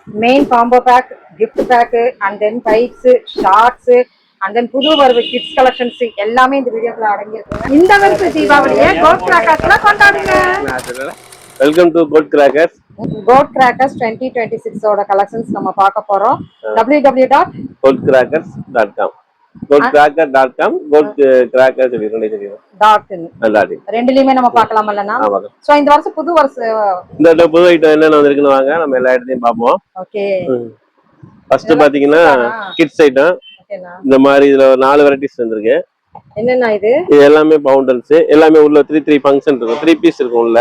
main combo pack, gift pack, and then pipes, shorts, and then புது வரவு kids collections எல்லாமே இந்த வீடியோக்குள்ள அடங்கி இருக்கு. இந்த வருஷ தீபாவளியை கோல்ட் கிராக்கர்ஸ்ல கொண்டாடுங்க. Welcome to gold crackers. Gold crackers 2026 ஓட கலெக்ஷன்ஸ் நம்ம பார்க்க போறோம். www.goldcrackers.com goldcracker.com goldcrackers ரெண்டுலயுமே நம்ம பார்க்கலாம் இல்லனா. சோ இந்த வருஷம் புது ஐட்டம் என்னென்ன வந்திருக்குன்னு வாங்க நம்ம எல்லா இடத்தையும் பார்ப்போம். ஓகே. ஃபர்ஸ்ட் பாத்தீங்கன்னா கிட்ஸ் ஐட்டம். இந்த மாதிரி இதுல 4 வெரைட்டிஸ் வந்திருக்கு. என்னன்னா இது எல்லாமே பவுண்டல்ஸ், எல்லாமே உள்ள 3 ஃபங்க்ஷன் இருக்கும். 3 பீஸ் இருக்கும் உள்ள.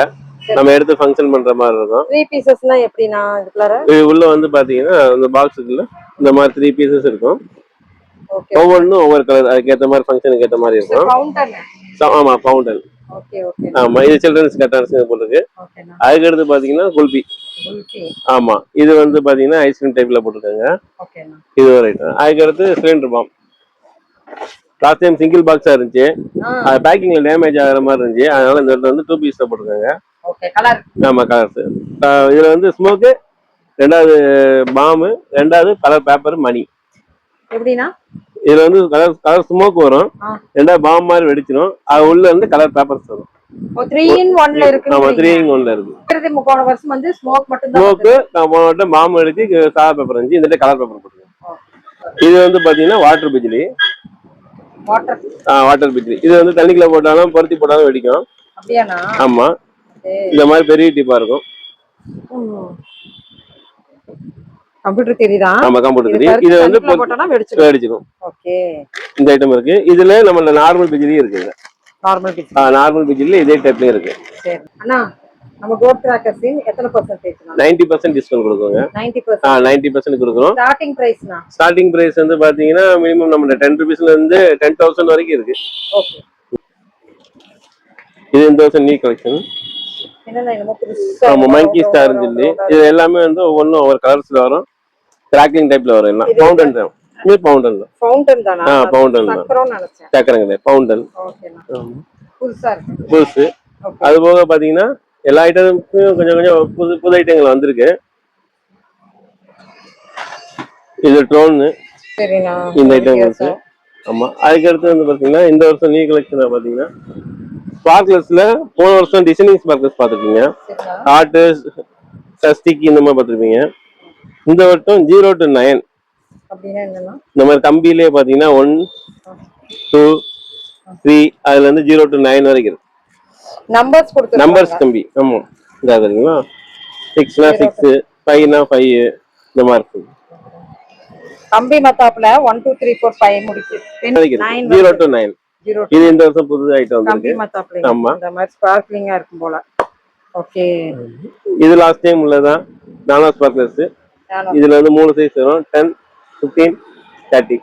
நம்ம எடுத்து ஃபங்க்ஷன் பண்ற மாதிரி இருக்கும். 3 பீசஸ்னா எப்படினா இதுக்குள்ள உள்ள வந்து பாத்தீங்கன்னா இந்த பாக்ஸ்க்குள்ள இந்த மாதிரி 3 பீசஸ் இருக்கும். ஓகே. ஒவ்வொன்றும் ஒவ்வொரு கலர், அதுக்கு ஏத்த மாதிரி ஃபங்க்ஷனுக்கு ஏத்த மாதிரி இருக்கும். ஃபவுண்டன். ஆமா ஃபவுண்டன். Okay okay. ஆமா இது சில்ட்ரன்ஸ் கட்டர்ஸ் போட்டுருக்கு. ஓகேனா. அதுக்கு அடுத்து பாத்தீங்கன்னா குல்பி. ஆமா இது வந்து பாத்தீங்கன்னா ஐஸ்கிரீம் டைப்ல போட்டுருக்காங்க. ஓகேனா. இது ஒரு ஐட்டம். அதுக்கு அடுத்து cylinder bomb. Last time single பாக்ஸா இருந்துச்சு, அது பேக்கிங்ல டேமேஜ் ஆகிற மாதிரி இருந்துச்சு, அதனால இந்த இடத்துல வந்து 2 பீஸ்ல போட்டுருக்காங்க. Okay colour. ஆமா கலர்ஸ். இதுல வந்து ஸ்மோக்கு, ரெண்டாவது பாம், ரெண்டாவது கலர் பேப்பர் மணி. எப்படினா இதுல வந்து கலர் ஸ்மோக் வரும், ரெண்டாவது பாம் மாதிரி வெடிச்சிரும், அது உள்ள இருந்து கலர் பேப்பர்ஸ் வரும். 3 in 1ல இருக்கு. ஆமா 3 in 1ல இருக்கு. இது போன வருஷம் வந்து ஸ்மோக் மட்டும் தான். ஸ்மோக் நான் போன வட்டம் பாம் வெடிச்சு சாதா பேப்பர் இருந்துச்சு, இந்த கலர் பேப்பர் போட்டுருக்கேன். இது வந்து பாத்தீங்கன்னா வாட்டர் பிஜ்லி. வாட்டர் பிஜ்லி இது வந்து தண்ணிக்குள்ள போட்டாலும் பருத்தி போட்டாலும் வெடிக்கும். அப்படியானா? ஆமா இந்த மாதிரி பெரிய டிப்பா இருக்கும். கம்ப்யூட்டர் தியரி தான். ஆமா கம்ப்யூட்டர் தியரி. இது வந்து போட்டனா வெடிச்சிரும். ஓகே. இந்த ஐட்டம் இருக்கு. இதுல நம்ம நார்மல் பிஜ்லி இருக்கு. நார்மல் பிஜ்லி. நார்மல் பிஜ்லி இதே டைப்ல இருக்கு. சரி அண்ணா, நம்ம கோல்ட் கிராக்கர்ஸ் எத்தனை % 90% டிஸ்கவுண்ட் கொடுக்குறோங்க. 90%. 90% கொடுக்குறோம். ஸ்டார்டிங் பிரைஸ்னா? ஸ்டார்டிங் பிரைஸ் வந்து பாத்தீங்கன்னா மினிமம் நம்ம 10 ரூபீஸ்ல இருந்து 10,000 வரைக்கும் இருக்கு. ஓகே. இது இந்த வருஷம் நியூ கலெக்ஷன். என்னன்னா நம்ம புதுசா ஆமா மங்கி ஸ்டார் சொல்லி இது எல்லாமே வந்து ஒவ்வொன்றும் ஒவ்வொரு கலர்ஸ்ல வரும். கிராக்கிங் டைப்ல வரும். எல்லாம் ஃபவுண்டன் தான். இது ஃபவுண்டன் தான். ஃபவுண்டன் தானா? ஃபவுண்டன் தான். சக்கரம்னு நினைச்சேன். சக்கரங்க ஃபவுண்டன். ஓகேண்ணா. புதுசா இருக்கு. புதுசு. அது போக பாத்தீங்கன்னா எல்லா ஐட்டமுக்கும் கொஞ்சம் கொஞ்சம் புது ஐட்டங்கள் வந்திருக்கு. இது ட்ரோன். சரிண்ணா. இந்த ஐட்டம் இருக்கு. ஆமா அதுக்கு அடுத்து வந்து பாத்தீங்கன்னா இந்த வருஷம் நியூ கலெக்ஷன் பாத்தீங்கன்னா ஸ்பார்க்லர்ஸ்ல போன வருஷம் டிசைனிங் ஸ்பார்க்லர்ஸ் பாத்துருப்பீங்க, ஹார்ட் ஸ்டிக் இந்த மாதிரி பாத்துருப்பீங்க. இந்த வருஷம் 0 to 9 இந்த மாதிரி கம்பியிலே பாத்தீங்கன்னா 1 2 3 அதுல இருந்து 0 to 9 வரைக்கும் இருக்கு. நம்பர்ஸ் கம்பி. ஆமா இதா இருக்குங்களா. 6னா 6, 5னா 5 இந்த மாதிரி இருக்கு. கம்பி மத்தாப்ல 1 2 3 4 5 முடிக்கு 0 to 9. இது இந்த வருஷம் புது ஐட்டம் வந்திருக்கு. கம்பி மத்தாப்ல ஆமா இந்த மாதிரி ஸ்பார்க்லிங்கா இருக்கும் போல. ஓகே. இது லாஸ்ட் டைம் உள்ளதா நானோ ஸ்பார்க்லர்ஸ். இதுல வந்து 3 சைஸ் வரும், 10 15 30.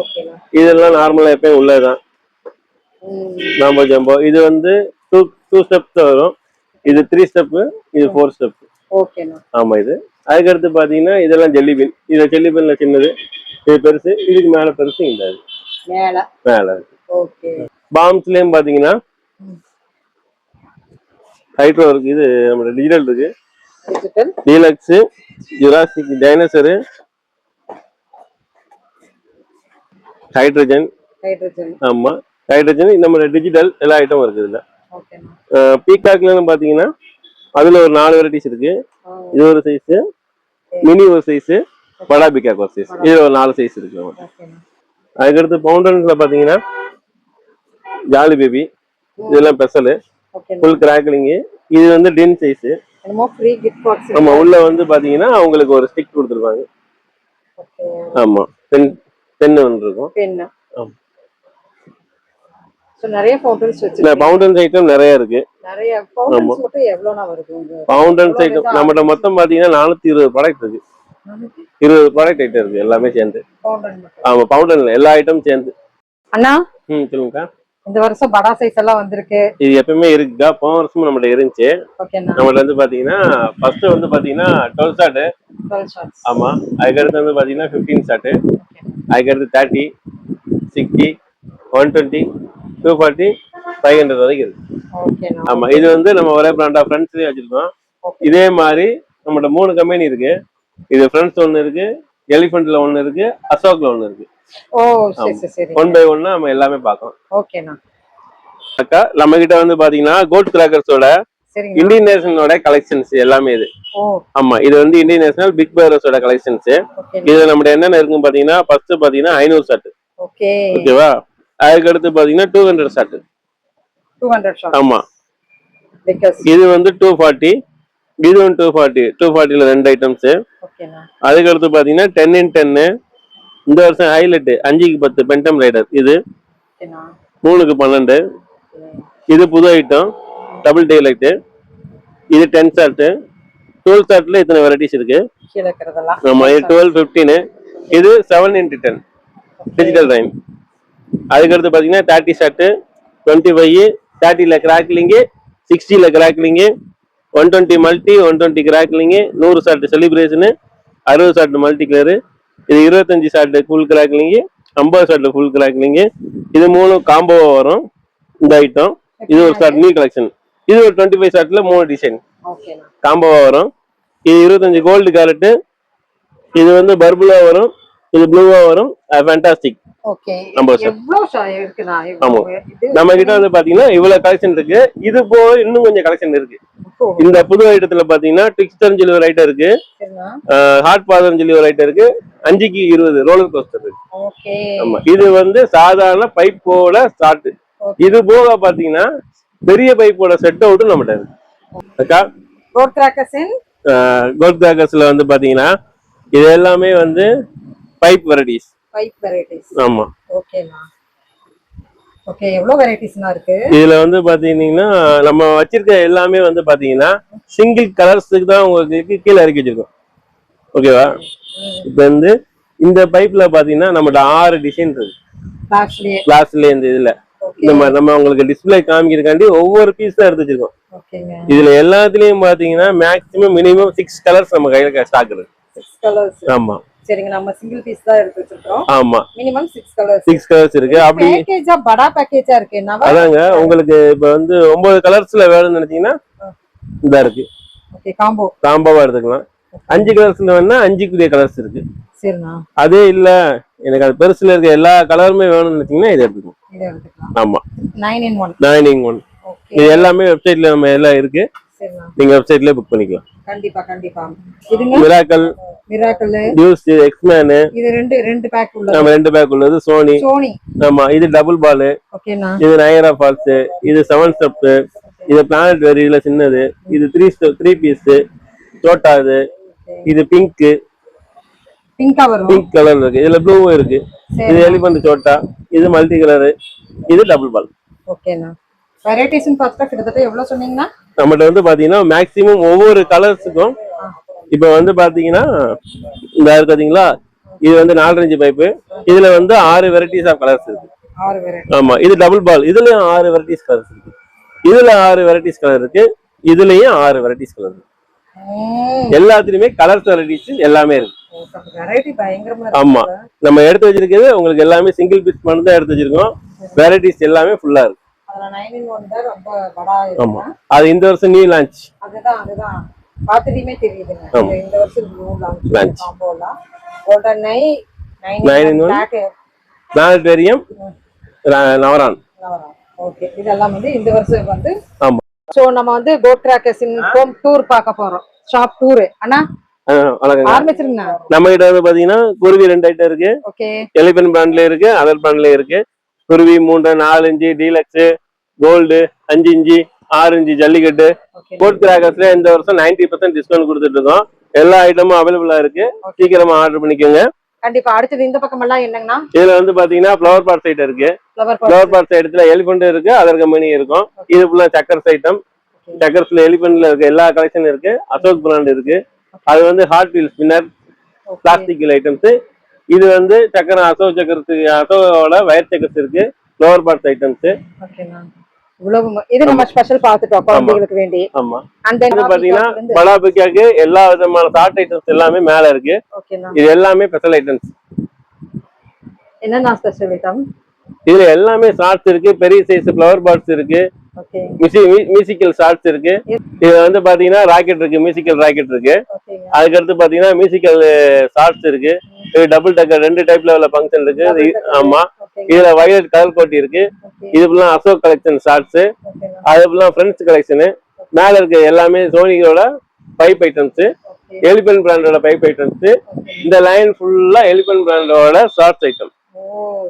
ஓகேனா. இதெல்லாம் நார்மலா எப்பவும் உள்ளதுதான். நாம ஜம்போ இது வந்து 2 ஸ்டெப்ஸ் வரும். இது 3 ஸ்டெப், இது 4 ஸ்டெப். ஓகேனா. ஆமா இது. அதுக்கு அடுத்து பாத்தீங்கன்னா இதெல்லாம் ஜெல்லி பின். இது ஜெல்லி பின்ல சின்னது, இது பெருசு, இதுக்கு மேல பெருசு, இந்த மேல. ஓகே. பாம்ஸ்லயும் பாத்தீங்கன்னா ஹைட்ரோ இருக்கு, இது நம்ம டிஜிட்டல் இருக்கு, டீலக்ஸ், ஜுராசிக், டைனோசர், ஹைட்ரஜன். ஆமா ஹைட்ரஜன் நம்ம டிஜிட்டல் எல்லா ஐட்டமும் இருக்கு இதுல. பீகாக்ல பாத்தீங்கன்னா அதுல ஒரு 4 வெரைட்டிஸ் இருக்கு. இது ஒரு சைஸ், மினி ஒரு சைஸ், படா பீகாக் ஒரு சைஸ், இதுல ஒரு 4 சைஸ் இருக்கு. அதுக்கடுத்து பவுண்டன்ஸ்ல பாத்தீங்கன்னா ஜாலி பேபி, இதெல்லாம் ஸ்பெஷல், ஃபுல் கிராக்லிங். இது வந்து டின் சைஸ். ஆமா உள்ள வந்து பாத்தீங்கன்னா உங்களுக்கு ஒரு ஸ்டிக் கொடுத்துருப்பாங்க. ஆமா பென் ஒன்று இருக்கும். நிறைய ஃபவுண்டன்ஸ் வச்சிருக்கீங்க. ஃபவுண்டன்ஸ் ஐட்டம் நிறைய இருக்கு. நிறைய ஃபவுண்டன்ஸ் மட்டும் எவ்வளவுனா வருது? ஃபவுண்டன்ஸ் ஐட்டம் நம்மட்ட மொத்தம் பாத்தீங்கன்னா 420 ப்ராடக்ட் இருக்கு. 20 ப்ராடக்ட் ஐட்டம் இருக்கு எல்லாமே சேர்ந்து. ஆமா ஃபவுண்டன்ல எல்லா ஐட்டமும் சேர்ந்து. அண்ணா சொல்லுங்கக்கா. இந்த வருஷம் படா சைஸ் எல்லாம் வந்திருக்கு. இது எப்பவுமே இருக்குக்கா. போன வருஷமும் நம்மள்ட்ட இருந்துச்சு. நம்மள்ட்ட வந்து பாத்தீங்கன்னா ஃபர்ஸ்ட் வந்து பாத்தீங்கன்னா 12 ஷாட். ஆமா அதுக்கு அடுத்து வந்து பாத்தீங்கன்னா 15 ஷாட். அதுக்கு அடுத்து 30, 60, 120, 240, 500 வரைக்கும் இருக்கு. ஆமா இது வந்து நம்ம ஒரே பிராண்டா ஃப்ரெண்ட்ஸ்லயே வச்சிருக்கோம். இதே மாதிரி நம்மள்ட்ட 3 கம்பெனி இருக்கு. இது ஃப்ரெண்ட்ஸ் ஒன்னு இருக்கு, எலிஃபென்ட்ல ஒன்னு இருக்கு, அசோக்ல ஒன்னு இருக்கு. ஓ சரி சரி சரி. 1 by 1 நம்ம எல்லாமே பார்க்கலாம். ஓகேண்ணா. அக்கா நம்ம கிட்ட வந்து பாத்தீங்கன்னா கோல்ட் கிராக்கர்ஸோட சரிங்க. இந்தியன் நேஷனலோட கலெக்ஷன்ஸ் எல்லாமே இது. ஓ ஆமா, இது வந்து இந்தியன் நேஷனல் பிக் பேரர்ஸோட கலெக்ஷன்ஸ். ஓகே இதுல நம்ம என்னென்ன இருக்குன்னு பாத்தீங்கன்னா ஃபர்ஸ்ட் பாத்தீங்கன்னா 500 ஷாட். ஓகே ஓகேவா? அதுக்கு அடுத்து பாத்தீங்கன்னா 200 ஷாட். 200 ஷாட். ஆமா, பிகாஸ் இது வந்து 240, இது வந்து 240. 240ல ரெண்டு ஐட்டம்ஸ். ஓகேண்ணா. அதுக்கு அடுத்து பாத்தீங்கன்னா 10x10. இந்த வருஷம் ஹைலைட் 5க்கு 10 பென்டம் ரைடர். இது ஓகேண்ணா. 3க்கு 12. இது புது ஐட்டம் டபுள் டே லைட். இது 10 ஷாட். 12 ஷாட்ல இத்தனை வெரைட்டிஸ் இருக்கு. கீழ இருக்கறதெல்லாம். ஆமா, இது 12, 15. இது 7x10 டிஜிட்டல் டைம். அதுக்கு அடுத்து பாத்தீங்கன்னா 30 ஷாட், 25, 30ல கிராக்லிங், 60ல crackling, 120 multi, 120 crackling, 100 shot celebration, 60 shot multi colour. இது 25 shot full crackling, 50 shot full crackling. இது 3 காம்போவா வரும் இந்த ஐட்டம். இது ஒரு ஷாட் நியூ கலெக்ஷன். இது ஒரு 25 ஷாட்ல 3 டிசைன் ஓகேண்ணா. காம்போவா வரும். இது 25 கோல்டு கேரட். இது வந்து பர்புலா வரும், இது ப்ளூவா வரும். ஃபேண்டாஸ்டிக். ஓகே. நம்ம எவ்வளவு இருக்குண்ணா? ஆமா, நம்ம கிட்ட வந்து பாத்தீங்கன்னா இவ்வளவு கலெக்ஷன் இருக்கு. இது போக இன்னும் கொஞ்சம் கலெக்ஷன் இருக்கு. இந்த புது ஐட்டத்துல பாத்தீங்கன்னா ட்விக்ஸ்டர்னு சொல்லி ஒரு ஐட்டம் இருக்கு, ஹாட் பாதர்னு சொல்லி ஒரு ஐட்டம் இருக்கு, 5க்கு 20 ரோலர் கோஸ்டர் இருக்கு. ஓகே. ஆமா, இது வந்து சாதாரண பைப்போட ஸ்டார்ட். இது போக பாத்தீங்கன்னா பெரிய பைப்போட செட் அவுட் நம்மகிட்ட இருக்கு. அக்கா கோல்ட் கிராக்கர்ஸ் கோல்ட் கிராக்கர்ஸ்ல வந்து பாத்தீங்கன்னா இது எல்லாமே வந்து பைப் வெரைட்டிஸ். Pipe varieties. ஆமா. ஓகேண்ணா. ஓகே, எவ்வளவு வெரைட்டிஸ்னா இருக்கு இதுல வந்து பாத்தீங்கன்னா நம்ம வச்சிருக்க எல்லாமே வந்து பாத்தீங்கன்னா சிங்கிள் கலர்ஸ்க்கு தான் உங்களுக்கு கீழே இறக்கி வச்சிருக்கோம். ஓகேவா? இப்ப வந்து இந்த பைப்ல பாத்தீங்கன்னா நம்மகிட்ட 6 டிசைன் இருக்கு. கிளாஸ்ல இந்த இதுல நம்ம உங்களுக்கு டிஸ்பிளே காமிக்கிறதுக்காண்டி ஒவ்வொரு பீஸ் தான் எடுத்து வச்சிருக்கோம். இதுல எல்லாத்துலயும் பாத்தீங்கன்னா மேக்ஸிமம் மினிமம் 6 கலர்ஸ் நம்ம கையில ஸ்டாக் இருக்கு. 6 கலர்ஸ். ஆமா. சரிங்க, நம்ம சிங்கிள் பீஸ் தான் எடுத்து வச்சிருக்கோம். ஆமா, மினிமம் 6 கலர்ஸ். 6 கலர்ஸ் இருக்கு. அப்படி பேக்கேஜா படா பேக்கேஜா இருக்கு. அதாங்க, உங்களுக்கு இப்ப வந்து 9 கலர்ஸ்ல வேணும்னு நினைச்சீங்கன்னா இதா இருக்கு. ஓகே, காம்போவா எடுத்துக்கலாம். 5 கலர்ஸ்ல வேணா 5க்குரிய கலர்ஸ் இருக்கு. சரிண்ணா. அதே இல்ல எனக்கு அது பெருசுல இருக்க எல்லா கலருமே வேணும்னு நினைச்சீங்கன்னா இதை எடுத்துக்கலாம். ஆமா, 9in1. இது எல்லாமே வெப்சைட்ல நம்ம எல்லாம் இருக்கு. நீங்க வெப்சைட்ல புக் பண்ணிக்கலாம். கண்டிப்பா கண்டிப்பா. இதுங்க மிராக்கல், டியூஸ், எக்ஸ்மேன். இது ரெண்டு பேக் உள்ளது. நம்ம 2 பேக் உள்ளது. சோனி. ஆமா, இது டபுள் பால். ஓகேனா. இது நயரா ஃபால்ஸ். இது 7 ஸ்டெப். இது பிளானட் வெரி இதுல சின்னது. இது 3 பீஸ் சோட்டா. இது பிங்க் கலர் இருக்கு. இதுல ப்ளூ இருக்கு. இது எலிபென்ட் சோட்டா. இது மல்டி கலர். இது டபுள் பால். ஓகேனா. வெரைட்டிஸ்னு பார்த்தா கிட்டத்தட்ட எவ்வளவு சொன்னீங்கன்னா நம்மகிட்ட வந்து பாத்தீங்கன்னா மேக்ஸிமம் ஒவ்வொரு கலர்ஸுக்கும் இப்ப வந்து பாத்தீங்கன்னா இந்த இருக்கு பாத்தீங்களா, இது வந்து 4 இன்ச் பைப்பு. இதுல வந்து 6 வெரைட்டிஸ் ஆஃப் கலர்ஸ் இருக்கு. 6 வெரைட்டி. ஆமா, இது டபுள் பால். இதுலயும் 6 வெரைட்டிஸ் கலர்ஸ் இருக்கு. இதுல 6 வெரைட்டிஸ் கலர் இருக்கு. இதுலயும் 6 வெரைட்டிஸ் கலர் இருக்கு. எல்லாத்துலயுமே கலர்ஸ் வெரைட்டிஸ் எல்லாமே இருக்கு. வெரைட்டி பயங்கரமா இருக்கு. ஆமா, நம்ம எடுத்து வச்சிருக்கிறது உங்களுக்கு எல்லாமே சிங்கிள் பீஸ் மட்டும் தான் எடுத்து வச்சிருக்கோம். வெரைட்டிஸ் எல்லாமே ஃபுல்லா இருக்கு. அதனால 9in1 தான் ரொம்ப படா இருக்கு. ஆமா, அது இந்த வருஷம் நியூ லான்ச். அதுதான் பாத்துட்டீமே தெரியுதுங்க. இந்த வருஷம் நியூ லான்ச் காம்போல கோல்டன் 9in1 பிளானட்டோரியம் நவரான். ஓகே, இதெல்லாம் வந்து இந்த வருஷம் வந்து. ஆமா. சோ நம்ம வந்து கோல்ட் கிராக்கர்ஸ் ஹோம் டூர் பார்க்க போறோம். Shop tour. அண்ணா ஆரம்பிச்சிருங்க. நம்ம கிட்ட வந்து பாத்தீங்கன்னா குருவி 2 ஐட்டம் இருக்கு. ஓகே, எலிபென்ட் பிராண்ட்ல இருக்கு, அதர் பிராண்ட்ல இருக்கு. குருவி 3, 4 inch deluxe, gold 5 inch, 6 inch Jallikattu. Gold கிராக்கர்ஸ்ல இந்த வருஷம் 90% டிஸ்கவுண்ட் கொடுத்துட்டு இருக்கோம். எல்லா ஐட்டமும் அவைலபிளா இருக்கு. சீக்கிரமா ஆர்டர் பண்ணிக்கோங்க. கண்டிப்பா. அடுத்தது இந்த பக்கம் எல்லாம் என்னங்கண்ணா? இதுல வந்து பாத்தீங்கன்னா ஃப்ளவர் பாட் சைட் இருக்கு. ஃப்ளவர் பாட் சைடுல எலிபென்ட் இருக்கு, அதர் கம்பெனி இருக்கும். இது ஃபுல்லா சக்கர்ஸ் ஐட்டம். சக்கர்ஸ்ல எலிபென்ட்ல இருக்கு எல்லா கலெக்ஷன் இருக்கு. அசோக் பிராண்ட் இருக்கு. அது வந்து hot wheel spinner plastic items. இது வந்து சக்கர அசோக் சக்கரத்துக்கு அசோகோட வயர் சக்கர்ஸ் இருக்கு. Flower pot items. இது நம்ம ஸ்பெஷல் பார்த்துட்டோம் குழந்தைகளுக்கு வேண்டி. ஆமா, அந்த பாத்தீங்கன்னா படா பிக்காக்கு எல்லா விதமான ஷார்ட் ஐட்டம்ஸ் எல்லாமே மேல இருக்கு. இது எல்லாமே ஸ்பெஷல் ஐட்டம்ஸ். என்னன்னா ஸ்பெஷல் ஐட்டம்? இதுல எல்லாமே ஷார்ட்ஸ் இருக்கு, பெரிய சைஸ் ஃப்ளவர் பாட்ஸ் இருக்கு, ஓகே மியூசிக்கல் ஷார்ட்ஸ் இருக்கு. இது வந்து பாத்தீங்கன்னா ராக்கெட் இருக்கு, மியூசிக்கல் ராக்கெட் இருக்கு. ஓகேங்க. அதுக்கடுத்து பாத்தீங்கன்னா மியூசிக்கல் ஷார்ட்ஸ் இருக்கு. இது டபுள் டக்கர் 2 டைப்ல உள்ள ஃபங்க்ஷன் இருக்கு. ஆமா, இதுல வயலட் கலர் கோட்டி இருக்கு. இது ஃபுல்லா அசோக் கலெக்ஷன் ஷார்ட்ஸ். அது ஃபுல்லா ஃப்ரெண்ட்ஸ் கலெக்ஷன். மேல இருக்கு எல்லாமே சோனியோட பைப் ஐட்டம்ஸ், எலிபன் பிராண்டோட பைப் ஐட்டம்ஸ். இந்த லைன் ஃபுல்லா எலிபன் பிராண்டோட ஷார்ட்ஸ் ஐட்டம். ஓ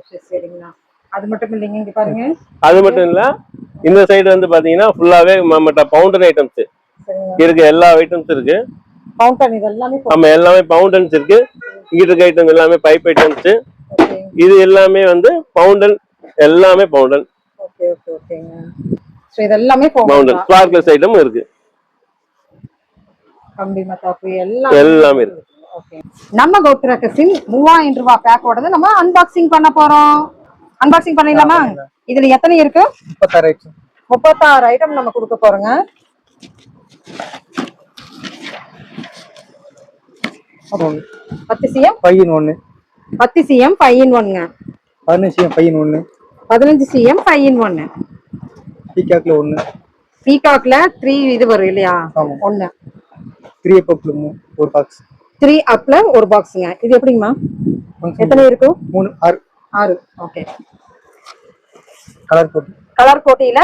சரி சரிங்கண்ணா. அது மட்டும் இல்லைங்க, இங்க பாருங்க. அது மட்டும் இல்ல, இந்த சைடு வந்து பாத்தீங்கன்னா ஃபுல்லாவே மற்ற பவுண்டன் ஐட்டம்ஸ் இருக்கு. எல்லா ஐட்டம்ஸ் இருக்கு. பவுண்டன் இது எல்லாமே ஆமா, எல்லாமே பவுண்டன்ஸ் இருக்கு. இங்க இருக்க ஐட்டம் எல்லாமே பைப் ஐட்டம்ஸ். இது எல்லாமே வந்து பவுண்டன், எல்லாமே பவுண்டன். ஓகே ஓகே ஓகேங்க. சோ இது எல்லாமே பவுண்டன் ஸ்பார்க்லஸ் ஐட்டம் இருக்கு. கம்பி மத்தாப்பு எல்லாமே இருக்கு. ஓகே. நம்ம கோத்ராக்கஸின் 3000 ரூபாய் பேக்கோட நம்ம அன்பாக்சிங் பண்ண போறோம். அன்பாக்சிங் பண்ணிடலாமா? இதுல எத்தனை இருக்கு? 36 ஐட்டம் நம்ம கொடுக்க போறோங்க. அப்புறம் 10 CM 5 in 1, 10 CM 5 in 1ங்க. 15 CM 5 in 1, 15 CM 5 in 1. பீகாக்ல 1, பீகாக்ல 3 இது வரும் இல்லையா? 1 3 அப்பப்ல ஒரு பாக்ஸ், 3 அப்ல ஒரு பாக்ஸ்ங்க. இது எப்படிங்கம்மா? எத்தனை இருக்கு? 3 6. ஓகே. கலர் கோட்டியில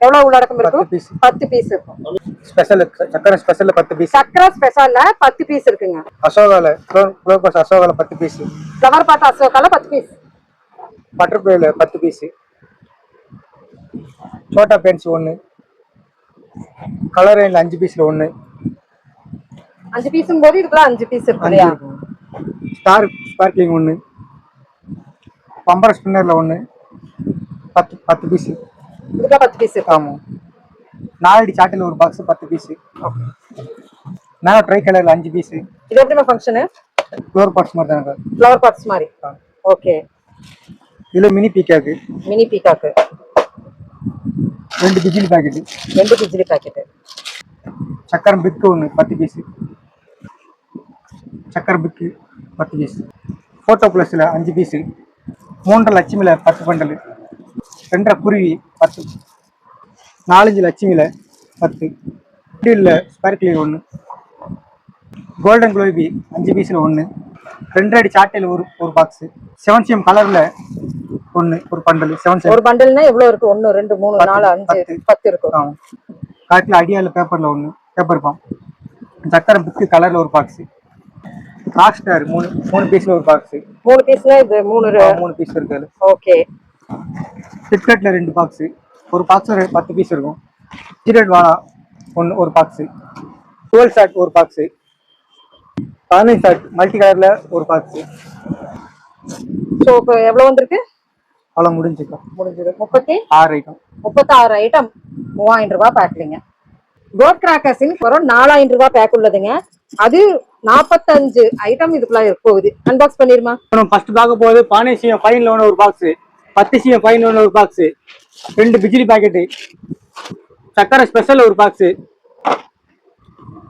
எவ்வளவு உள்ளடக்கம் இருக்கு? 10 பீஸ் இருக்கும். ஸ்பெஷல் சக்கரை ஸ்பெஷல்ல 10 பீஸ். சக்கரை ஸ்பெஷல்ல 10 பீஸ் இருக்குங்க. அசோகால ஃப்ளவர் பாஸ் அசோகால 10 பீஸ். ஃப்ளவர் பாட் அசோகால 10 பீஸ். பட்டர்ஃப்ளைல 10 பீஸ். சோட்டா பென்ஸ் 1. கலர் ரேஞ்சில 5 பீஸ்ல 1. 5 பீஸ்ம் போது இதுக்குள்ள 5 பீஸ் இருக்கு இல்லையா? Star sparkling 1. பம்பர் ஸ்பின்னர்ல 1. 10 பீஸ். இதுக்குள்ள 10 பீஸ் இருக்கு. ஆமா. 4 சாட்டில் ஒரு பாக்ஸ் 10 பீஸ். நானோ ட்ரை கலர்ல 5 பீஸ். இது எப்படிமா ஃபங்க்ஷன்? ஃப்ளவர் பாட்ஸ் மாதிரி தானே. ஃப்ளவர் பாட்ஸ் மாதிரி. ஓகே. இதுல மினி பீகாக். Mini peacock. 2 பிஜிலி பாக்கெட். 2 பிஜிலி பாக்கெட். சக்கரம் பிக் 1 10 பீஸ். சக்கர பிக் 10 பீஸ். போட்டோ பிளஸ்ல 5 பீஸ். 3 லட்சுமில 10 பண்டல். 2 குருவி 10. 4 லட்சுமில 10. இல்ல ஸ்பார்க்லிங் 1. கோல்டன் குளோபி 5 பீஸ்ல 1. 2 அடி சாட்டையில ஒரு பாக்ஸ். 7 CM கலர்ல 1 ஒரு பண்டல். 7 CM ஒரு பண்டல்னா எவ்வளவு இருக்கு? 1 2 3 4 5 10 இருக்கும். காட்டுல அடியால பேப்பர்ல 1 பேப்பர் பாம். சக்கர பிக் கலர்ல ஒரு பாக்ஸ். ராக் ஸ்டார் 3 பீஸ்ல ஒரு பாக்ஸ். 3 பீஸ்ல இது 3 பீஸ் இருக்கு. ஓகே. கிட்கட்ல 2 பாக்ஸ். ஒரு பாக்ஸ்ல 10 பீஸ் இருக்கும். ஜிரெட் வாலா ஒரு பாக்ஸ். 12 ஷாட் ஒரு பாக்ஸ். 15 ஷாட் மல்டி கலர்ல ஒரு பாக்ஸ். சோ இப்போ எவ்வளவு வந்திருக்கு? அவ்வளவு முடிஞ்சது. 36 ஐட்டம். 36 ஐட்டம் 3000 ரூபாய் பேக்லிங்க. கோட் கிராக்கர்ஸின் ஒரு 4000 ரூபாய் பேக் உள்ளதுங்க. அது 45 ஐட்டம் இதுக்குள்ள போகுது. அன்பாக்ஸ் பண்ணிருமா? ஃபர்ஸ்ட் பார்க்க போகுது பானேசியம் ஃபைன் லோன் ஒரு பாக்ஸ். 10 CM ஃபைன் லோன் ஒரு பாக்ஸ். 2 பிஜிலி பாக்கெட். சக்கரை ஸ்பெஷல் ஒரு பாக்ஸ்.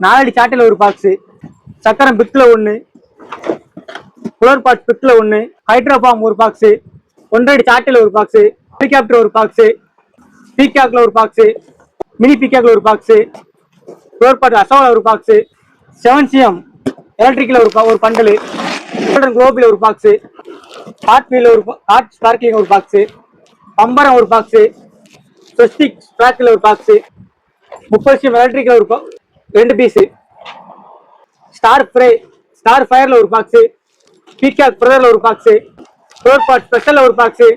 4 அடி சாட்டில ஒரு பாக்ஸ். சக்கரம் பிக்ல 1. Flower pot பிக்ல 1. ஹைட்ரோபாம் ஒரு பாக்ஸ். 1 அடி சாட்டில ஒரு பாக்ஸ். ஹெலிகாப்டர் ஒரு பாக்ஸ். பீகாக்ல ஒரு பாக்ஸ். மினி பீகாக்ல ஒரு பாக்ஸ். ஃப்ளவர் பாட் அசோகா ஒரு பாக்ஸ். 7 CM எலக்ட்ரிக்ல ஒரு பண்டல். கோல்டன் குளோபில ஒரு box. Hot wheel hot sparkling ஒரு பாக்ஸ். பம்பரம் ஒரு பாக்ஸ். ஸ்வஸ்திக் ஸ்பார்க்ல ஒரு பாக்ஸ். 30 CM எலக்ட்ரிக்ல ஒரு 2 பீஸ். ஸ்டார் ஃபயர்ல ஒரு பாக்ஸ். பீகாக் பிரதர்ல ஒரு பாக்ஸ். ஃப்ளவர் பாட் ஸ்பெஷல்ல ஒரு பாக்ஸ்.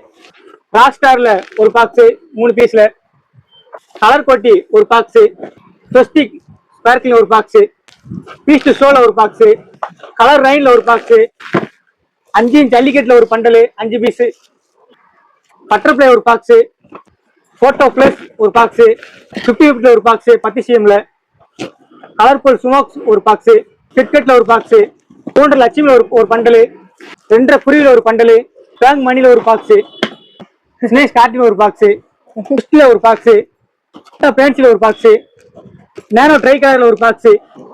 ராக் ஸ்டார்ல ஒரு பாக்ஸ் 3 பீஸ்ல. கலர் கோட்டி ஒரு பாக்ஸ். ஸ்வஸ்திக் ஸ்பார்க்லிங் ஒரு பாக்ஸ். பீஸ் ஷோல ஒரு பாக்ஸ். கலர் ரைன்ல ஒரு பாக்ஸ். 5 இன்ச் ஜல்லிக்கட்டுல ஒரு பண்டல் 5 பீஸ். பட்டர்ஃப்ளை ஒரு பாக்ஸ். போட்டோ பிளஸ் ஒரு பாக்ஸ். 50 ஒரு பாக்ஸ் 10 CMல. கலர்ஃபுல் ஸ்மோக்ஸ் ஒரு பாக்ஸ். கிட்கட்ல ஒரு பாக்ஸ். 3 லட்சுமில ஒரு பண்டல். 2 குருவில ஒரு பண்டல். பேங்க் மணில ஒரு பாக்ஸ். ஸ்னேக் கார்டின் ஒரு பாக்ஸ். கிறிஸ்டில ஒரு பாக்ஸ். பேன்சில ஒரு பாக்ஸ். நானோ ட்ரை கலர்ல ஒரு பாக்ஸ்.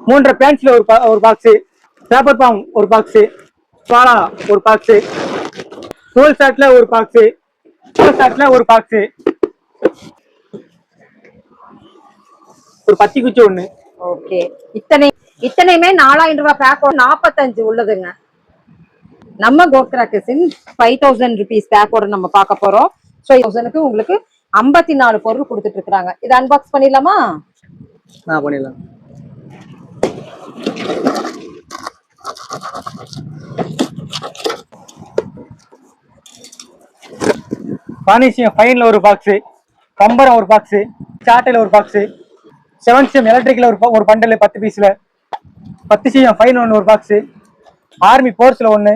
3 பேன்சில ஒரு பாக்ஸ். பேப்பர் பாம் ஒரு பாக்ஸ். பாலா ஒரு பாக்ஸ். 12 ஷாட்ல ஒரு பாக்ஸ். 12 ஷாட்ல ஒரு பாக்ஸ். ஒரு பத்தி குச்சி ஒண்ணு. ஓகே, இத்தனையுமே 4000 ரூபாய் பேக் 45 உள்ளதுங்க. நம்ம கோல்ட் கிராக்கர்ஸின் 5000 rupees பேக்கோட நம்ம பார்க்க போறோம். ஸோ 1000க்கு உங்களுக்கு 54 பொருள் கொடுத்துட்டு இருக்காங்க. இதை அன்பாக்ஸ் பண்ணிடலாமா? பண்ணிடலாம். பானிசியம் ஃபைன்ல ஒரு பாக்ஸ், கம்பரம் ஒரு பாக்ஸ், சாட்டையில ஒரு பாக்ஸ், 7CM எலக்ட்ரிக்ல ஒரு பண்டல் 10 பீஸ்ல, 10CM ஃபைன் ஒன்று ஒரு பாக்ஸ், ஆர்மி போர்ஸ்ல ஒன்று,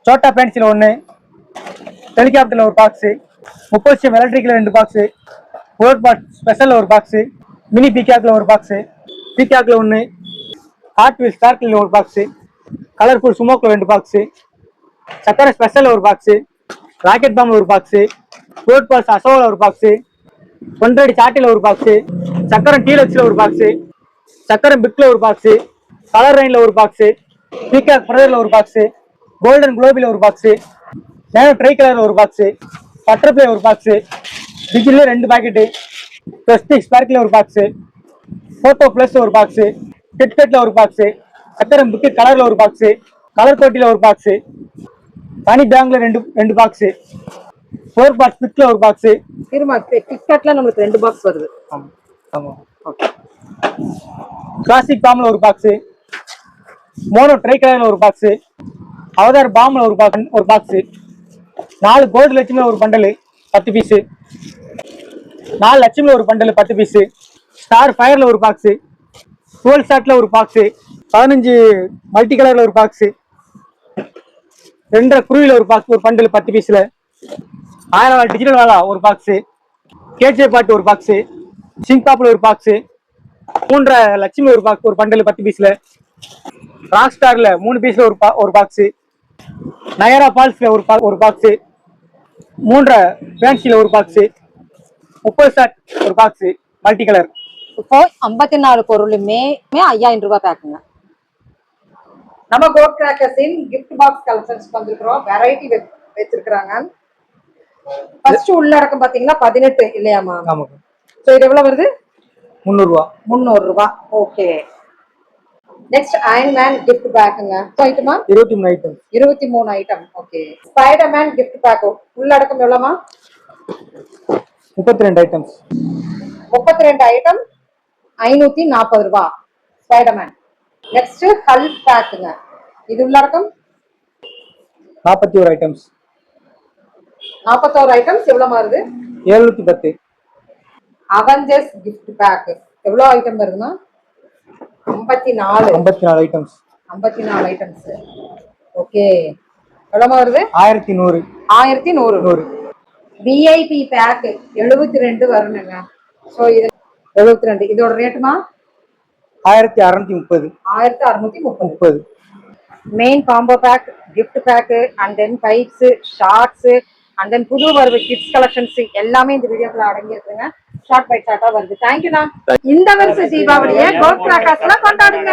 சோட்டா பேன்சில ஒன்று, ஹெலிகாப்டர்ல ஒரு பாக்ஸ், 30CM எலக்ட்ரிக்ல 2 பாக்ஸ், ரோட் பாட் ஸ்பெஷல்ல ஒரு பாக்ஸ், மினி பீகாக்ல ஒரு பாக்ஸ், பீகாக்ல ஒன்று, ஹாட் வீல் ஸ்டார்க்ல ஒரு பாக்ஸ், கலர்ஃபுல் சுமோக்ல 2 பாக்ஸ், சக்கரை ஸ்பெஷல்ல ஒரு பாக்ஸ், ராக்கெட் பாம்ல ஒரு பாக்ஸ், ரோட் பால்ஸ் அசோல ஒரு பாக்ஸ், 1 சாட்டில ஒரு பாக்ஸ், சக்கரம் டீலக்ஸ்ல ஒரு பாக்ஸ், சக்கரம் பிக்ல ஒரு பாக்ஸ், கலர் ரைன்ல ஒரு பாக்ஸ், பீகாக் பிரதர்ல ஒரு பாக்ஸ், கோல்டன் குளோபில ஒரு பாக்ஸ், நேனோ ட்ரை கலர்ல ஒரு பாக்ஸ், பட்டர்ஃப்ளை ஒரு பாக்ஸ், டிஜில 2 பாக்கெட், பிரஸ்டிக் ஸ்பார்க்ல ஒரு பாக்ஸ், போட்டோ பிளஸ் ஒரு பாக்ஸ், கிட்கட்ல ஒரு பாக்ஸ், சக்கரம் பிக் கலர்ல ஒரு பாக்ஸ், கலர் கோட்டில ஒரு பாக்ஸ், தனி பேங்க்ல 2 பாக்ஸ், 4 பாக்ஸ் பிக்ல ஒரு பாக்ஸ். கிட்கட்ல நமக்கு 2 பாக்ஸ் வருது. ஆமா ஆமா. ஓகே. கிளாசிக் பாம்ல ஒரு பாக்ஸ், மோனோ ட்ரை கலர்ல ஒரு பாக்ஸ், அவதார் பாம்ல ஒரு பாக்ஸ், 4 கோல்டு லட்சுமில ஒரு பண்டல் 10 பீஸ், 4 லட்சுமில ஒரு பண்டல் 10 பீஸ், ஸ்டார் ஃபயர்ல ஒரு பாக்ஸ், 12 ஷாட்ல ஒரு பாக்ஸ், 15 மல்டி கலர்ல ஒரு பாக்ஸ், 2 குருவில ஒரு பாக்ஸ் ஒரு பண்டல் 10 பீஸ்ல, 1000 டிஜிட்டல் வாலா ஒரு பாக்ஸ், கேஜே பாட்டு ஒரு பாக்ஸ், சிங்காப்ல ஒரு பாக்ஸ், 3 லட்சுமி ஒரு பாக்ஸ் ஒரு பண்டல் 10 பீஸ்ல, ராக் ஸ்டார்ல 3 பீஸ்ல ஒரு பாக்ஸ், நயரா பால்ஸ்ல ஒரு பாக்ஸ், 3 ஃபேன்சில ஒரு பாக்ஸ், 30 ஷாட் ஒரு பாக்ஸ் மல்டி கலர். இப்போ 54 பொருளுமே 5000 ரூபாய் பேக்குங்க. நம்ம கோல்ட் கிராக்கர்ஸின் gift பாக்ஸ் கலெக்ஷன்ஸ் வந்திருக்கிறோம். வெரைட்டி வச்சிருக்காங்க. ஃபர்ஸ்ட் உள்ளடக்கம் பாத்தீங்கன்னா 18 இல்லையாமா? ஆமாங்க. சோ இது எவ்வளவு வருது? 300 ரூபாய். 300 ரூபாய். Okay. Next Iron Man gift பேக்குங்க. ஐட்டமா 23 item. 23 item. Okay. Spider Man gift pack உள்ளடக்கம் எவ்வளவுமா? 32 ஐட்டம்ஸ். 32 ஐட்டம் 540 ரூபாய். Spider Man. நெக்ஸ்ட் ஹல்க் பேக்குங்க. இது உள்ளடக்கம் 41 ஐட்டம்ஸ். 41 ஐட்டம்ஸ் எவ்வளவு வருது? 710. அவெஞ்சர்ஸ் gift பேக் எவ்வளவு ஐட்டம் வருதுன்னா 54 ஐட்டம்ஸ். 54 ஐட்டம்ஸ். ஓகே. எவ்வளவு வருது? 1100. 1100. விஐபி பேக் 72 வரணுங்க. சோ இது 72. இதோட ரேட்டுமா 1630. 1630. Main combo pack, gift pack, and then pipes, shorts, and then புது வருது கிட்ஸ் கலெக்ஷன்ஸ் எல்லாமே இந்த வீடியோக்குள்ள அடங்கி இருக்குங்க. ஷார்ட் பை ஷார்ட்டா வருது. தேங்க்யூண்ணா. இந்த வருஷம் தீபாவளியை கோல்ட் கிராக்கர்ஸ்ல கொண்டாடுங்க.